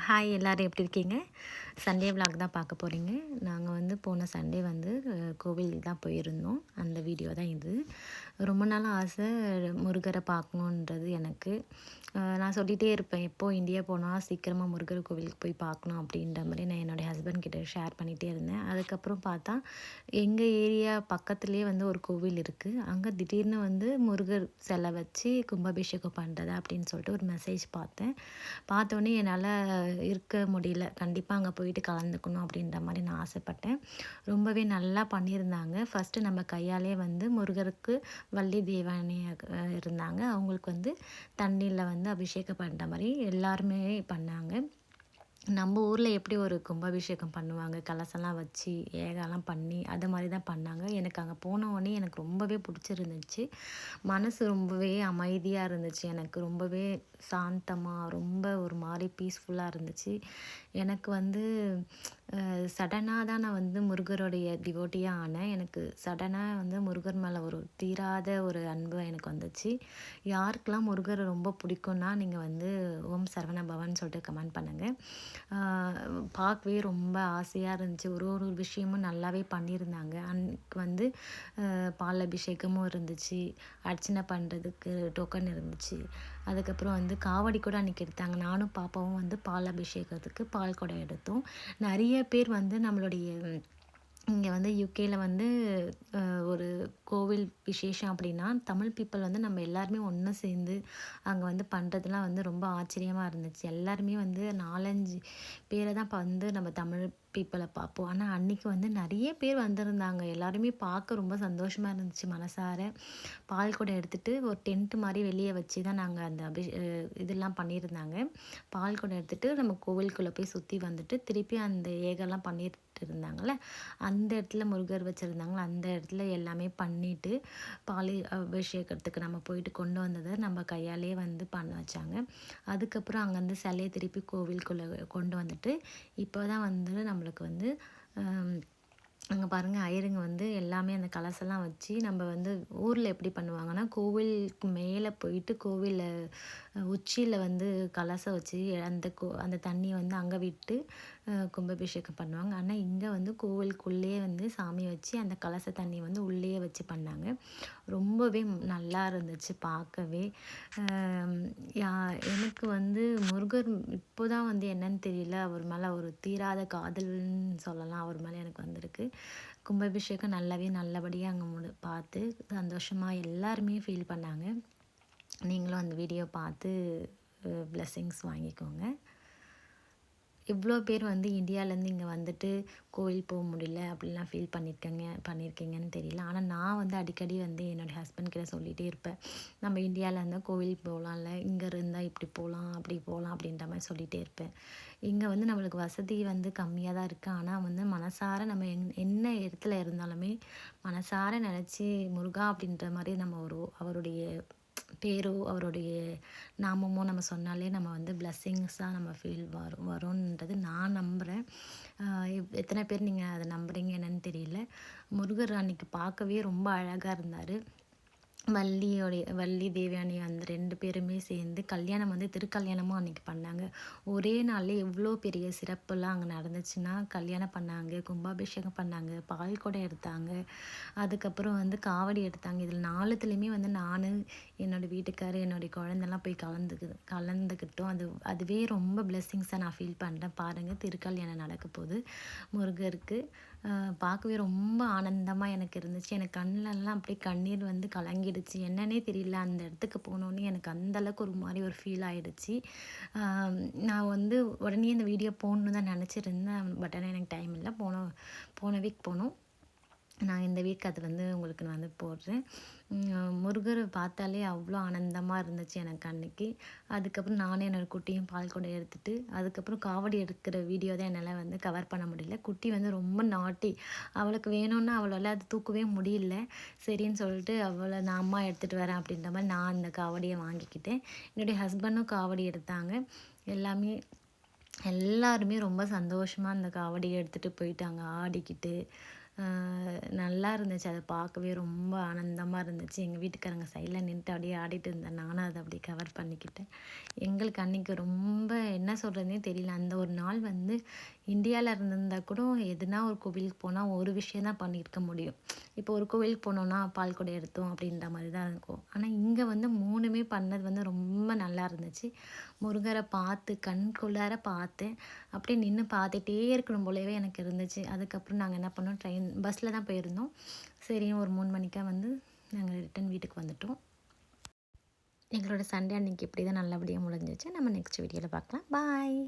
Hi எல்லாரும் எப்படி இருக்கீங்க? சண்டே விலாக் தான் பார்க்க போகிறீங்க. நாங்கள் வந்து போன சண்டே வந்து கோவில் தான் போயிருந்தோம். அந்த வீடியோ தான் இது. ரொம்ப நாள் ஆசை முருகரை பார்க்கணுன்றது எனக்கு. நான் சொல்லிகிட்டே இருப்பேன், எப்போது இந்தியா போனால் சீக்கிரமாக முருகர் கோவிலுக்கு போய் பார்க்கணும் அப்படின்ற மாதிரி நான் என்னுடைய ஹஸ்பண்ட் கிட்ட ஷேர் பண்ணிகிட்டே இருந்தேன். அதுக்கப்புறம் பார்த்தா எங்கள் ஏரியா பக்கத்துலேயே வந்து ஒரு கோவில் இருக்குது. அங்கே திடீர்னு வந்து முருகர் சிலை வச்சு கும்பாபிஷேகம் பண்ணுறது அப்படின்னு சொல்லிட்டு ஒரு மெசேஜ் பார்த்தேன். பார்த்தோன்னே என்னால் இருக்க முடியல. கண்டிப்பாக அங்கே போயிட்டு கலந்துக்கணும் அப்படின்ற மாதிரி நான் ஆசைப்பட்டேன். ரொம்பவே நல்லா பண்ணியிருந்தாங்க. ஃபஸ்ட்டு நம்ம கையாலே வந்து முருகருக்கு வள்ளி தெய்வானை இருந்தாங்க. அவங்களுக்கு வந்து தண்ணீரில் வந்து அபிஷேகம் பண்ணுற மாதிரி எல்லாருமே பண்ணாங்க. நம்ம ஊரில் எப்படி ஒரு கும்பாபிஷேகம் பண்ணுவாங்க, கலசம்லாம் வச்சு ஏகலாம் பண்ணி அது மாதிரி தான் பண்ணாங்க. எனக்கு அங்கே போனோடனே எனக்கு ரொம்பவே பிடிச்சிருந்துச்சு. மனசு ரொம்பவே அமைதியாக இருந்துச்சு. எனக்கு ரொம்பவே சாந்தமாக ரொம்ப ஒரு மாதிரி பீஸ்ஃபுல்லாக இருந்துச்சு. எனக்கு வந்து சடனாக தான் நான் வந்து முருகருடைய டிவோட்டியாக ஆனேன். எனக்கு சடனாக வந்து முருகர் மேலே ஒரு தீராத ஒரு அன்பு எனக்கு வந்துச்சு. யாருக்கெல்லாம் முருகரை ரொம்ப பிடிக்கும்னா நீங்கள் வந்து ஓம் சரவண பவன் சொல்லிட்டு கமெண்ட் பண்ணுங்கள். பார்க்கவே ரொம்ப ஆசையாக இருந்துச்சு. ஒரு ஒரு விஷயமும் நல்லாவே பண்ணியிருந்தாங்க. அன்னைக்கு வந்து பால் அபிஷேகமும் இருந்துச்சு, அர்ச்சனை பண்ணுறதுக்கு டோக்கன் இருந்துச்சு. அதுக்கப்புறம் வந்து காவடி கூட அன்றைக்கி எடுத்தாங்க. நானும் பாப்பாவும் வந்து பால் அபிஷேகத்துக்கு பால் குடம் எடுத்தோம். நிறைய பேர் வந்து நம்மளுடைய இங்கே வந்து யுகேல வந்து ஒரு கோவில் விசேஷம் அப்படின்னா தமிழ் பீப்புள் வந்து நம்ம எல்லாருமே ஒன்று சேர்ந்து அங்கே வந்து பண்ணுறதுலாம் வந்து ரொம்ப ஆச்சரியமாக இருந்துச்சு. எல்லாருமே வந்து 4-5 பேரை தான் வந்து நம்ம தமிழ் பீப்புளை பார்ப்போம். ஆனால் அன்றைக்கி வந்து நிறைய பேர் வந்திருந்தாங்க. எல்லாருமே பார்க்க ரொம்ப சந்தோஷமாக இருந்துச்சு மனசார. பால் குடம் எடுத்துகிட்டு ஒரு டென்ட் மாதிரி வெளியே வச்சு தான் நாங்கள் அந்த இதெல்லாம் பண்ணியிருந்தாங்க. பால் குடம் எடுத்துகிட்டு நம்ம கோவிலுக்குள்ளே போய் சுற்றி வந்துட்டு திருப்பி அந்த ஏகெல்லாம் பண்ணிட்டு இருந்தாங்கள்ல, அந்த இடத்துல முருகர் வச்சுருந்தாங்களோ அந்த இடத்துல எல்லாமே பண்ணிவிட்டு பால் அபிஷேகத்துக்கு நம்ம போயிட்டு கொண்டு வந்ததை நம்ம கையாலே வந்து பண்ண வச்சாங்க. அதுக்கப்புறம் அங்கேருந்து சிலையை திருப்பி கோவிலுக்குள்ளே கொண்டு வந்துட்டு இப்போ தான் வந்து நம்மளுக்கு வந்து அங்கே பாருங்கள் ஐயருங்க வந்து எல்லாமே அந்த கலசெல்லாம் வச்சு நம்ம வந்து ஊரில் எப்படி பண்ணுவாங்கன்னா கோவிலுக்கு மேலே போயிட்டு கோவிலில் உச்சியில் வந்து கலசம் வச்சு அந்த தண்ணியை வந்து அங்கே விட்டு கும்பாபிஷேகம் பண்ணுவாங்க. ஆனால் இங்கே வந்து கோவிலுக்குள்ளேயே வந்து சாமி வச்சு அந்த கலச தண்ணி வந்து உள்ளேயே வச்சு பண்ணாங்க. ரொம்பவே நல்லா இருந்துச்சு பார்க்கவே. எனக்கு வந்து முருகர் இப்போ தான் வந்து என்னன்னு தெரியல, அவர் மேலே ஒரு தீராத காதல்னு சொல்லலாம் அவர் மேலே எனக்கு வந்திருக்கு. கும்பாபிஷேகம் நல்லபடியாக அங்கே பார்த்து சந்தோஷமாக எல்லாருமே ஃபீல் பண்ணாங்க. நீங்களும் அந்த வீடியோ பார்த்து பிளெஸ்ஸிங்ஸ் வாங்கிக்கோங்க. இவ்வளோ பேர் வந்து இந்தியாவிலேருந்து இங்கே வந்துட்டு கோவில் போக முடியல அப்படிலாம் ஃபீல் பண்ணியிருக்கீங்கன்னு தெரியல. ஆனால் நான் வந்து அடிக்கடி வந்து என்னோடய ஹஸ்பண்ட் கிட்ட சொல்லிகிட்டே இருப்பேன், நம்ம இந்தியாவில் இருந்தால் கோவில் போகலாம்ல, இங்கே இருந்தால் இப்படி போகலாம் அப்படி போகலாம் அப்படின்ற மாதிரி சொல்லிகிட்டே இருப்பேன். இங்கே வந்து நம்மளுக்கு வசதி வந்து கம்மியாக தான் இருக்குது. ஆனால் வந்து மனசார நம்ம என்ன இடத்துல இருந்தாலுமே மனசார நினச்சி முருகா அப்படின்ற மாதிரி நம்ம அவருடைய பேரோ அவருடைய நாமமோ நம்ம சொன்னாலே நம்ம வந்து பிளெஸ்ஸிங்ஸாக நம்ம ஃபீல் வரும்ன்றது நான் நம்புகிறேன். எத்தனை பேர் நீங்கள் அதை நம்புகிறீங்க என்னன்னு தெரியல. முருகர் அன்னைக்கு பார்க்கவே ரொம்ப அழகாக இருந்தார். வள்ளி தேவயானி அந்த 2 பேருமே சேர்ந்து கல்யாணம் வந்து திருக்கல்யாணமும் அன்றைக்கி பண்ணாங்க. ஒரே நாளில் எவ்வளோ பெரிய சிறப்புலாம் அங்கே நடந்துச்சுன்னா, கல்யாணம் பண்ணாங்க, கும்பாபிஷேகம் பண்ணாங்க, பால் குடம் எடுத்தாங்க, அதுக்கப்புறம் வந்து காவடி எடுத்தாங்க. இதில் 4துலேயுமே வந்து நான், என்னோடய வீட்டுக்காரர், என்னுடைய குழந்தெல்லாம் போய் கலந்துக்கிட்டோம். அதுவே ரொம்ப பிளெஸ்ஸிங்ஸாக நான் ஃபீல் பண்ணுறேன். பாருங்கள், திருக்கல்யாணம் நடக்க போகுது முருகருக்கு. பார்க்கவே ரொம்ப ஆனந்தமாக எனக்கு இருந்துச்சு. எனக்கு கண்ணிலலாம் அப்படியே கண்ணீர் வந்து கலங்கிடுச்சு. என்னன்னே தெரியல, அந்த இடத்துக்கு போனோன்னே எனக்கு அந்தளவுக்கு ஒரு மாதிரி ஒரு ஃபீல் ஆகிடுச்சு. நான் வந்து உடனே இந்த வீடியோ போடணுன்னு தான் நினச்சிருந்தேன். பட் ஆனால் எனக்கு டைம் இல்லை. போன வீக் போனோம். நான் இந்த வீக் அது வந்து உங்களுக்கு நான் வந்து போடுறேன். முருகரை பார்த்தாலே அவ்வளோ ஆனந்தமாக இருந்துச்சு எனக்கு அன்றைக்கி. அதுக்கப்புறம் நானும் என்னோடய குட்டியும் பால் குடம் எடுத்துகிட்டு அதுக்கப்புறம் காவடி எடுக்கிற வீடியோ தான் என்னால் வந்து கவர் பண்ண முடியல. குட்டி வந்து ரொம்ப நாட்டி, அவளுக்கு வேணும்னா அவளால் அது தூக்கவே முடியல. சரின்னு சொல்லிட்டு அவளை நான் அம்மா எடுத்துகிட்டு வரேன் அப்படின்ற மாதிரி நான் அந்த காவடியை வாங்கிக்கிட்டேன். என்னுடைய ஹஸ்பண்டும் காவடி எடுத்தாங்க. எல்லாருமே ரொம்ப சந்தோஷமாக அந்த காவடியை எடுத்துகிட்டு போயிட்டாங்க ஆடிக்கிட்டு. நல்லா இருந்துச்சு. அதை பார்க்கவே ரொம்ப ஆனந்தமாக இருந்துச்சு. எங்கள் வீட்டுக்காரங்க சைடில் நின்னுட்டு அப்படியே ஆடிட்டு இருந்தேன். நானும் அதை அப்படியே கவர் பண்ணிக்கிட்டேன். எங்களுக்கு அன்றைக்கி ரொம்ப என்ன சொல்கிறதுனே தெரியல. அந்த ஒரு நாள் வந்து இந்தியாவில் இருந்திருந்தா கூட எதுனா ஒரு கோவிலுக்கு போனால் ஒரு விஷயம் தான் பண்ணியிருக்க முடியும். இப்போ ஒரு கோவிலுக்கு போனோன்னா பால் குடம் எடுத்தோம் அப்படின்ற மாதிரி தான் இருக்கும். ஆனால் இங்கே வந்து 3மே பண்ணது வந்து ரொம்ப நல்லா இருந்துச்சு. முருகரை பார்த்து கண்குள்ளார பார்த்தேன். அப்படியே நின்று பார்த்துட்டே இருக்கணும் போலவே எனக்கு இருந்துச்சு. அதுக்கப்புறம் நாங்கள் என்ன பண்ணோம், பஸ்ஸில் தான் போயிருந்தோம். சரி ஒரு 3 மணிக்கா வந்து நாங்கள் ரிட்டர்ன் வீட்டுக்கு வந்துட்டோம். எங்களோட சண்டே அன்றைக்கி இப்படி தான் நல்லபடியாக முடிஞ்சிச்சு. நம்ம நெக்ஸ்ட் வீடியோவில் பார்க்கலாம். பாய்.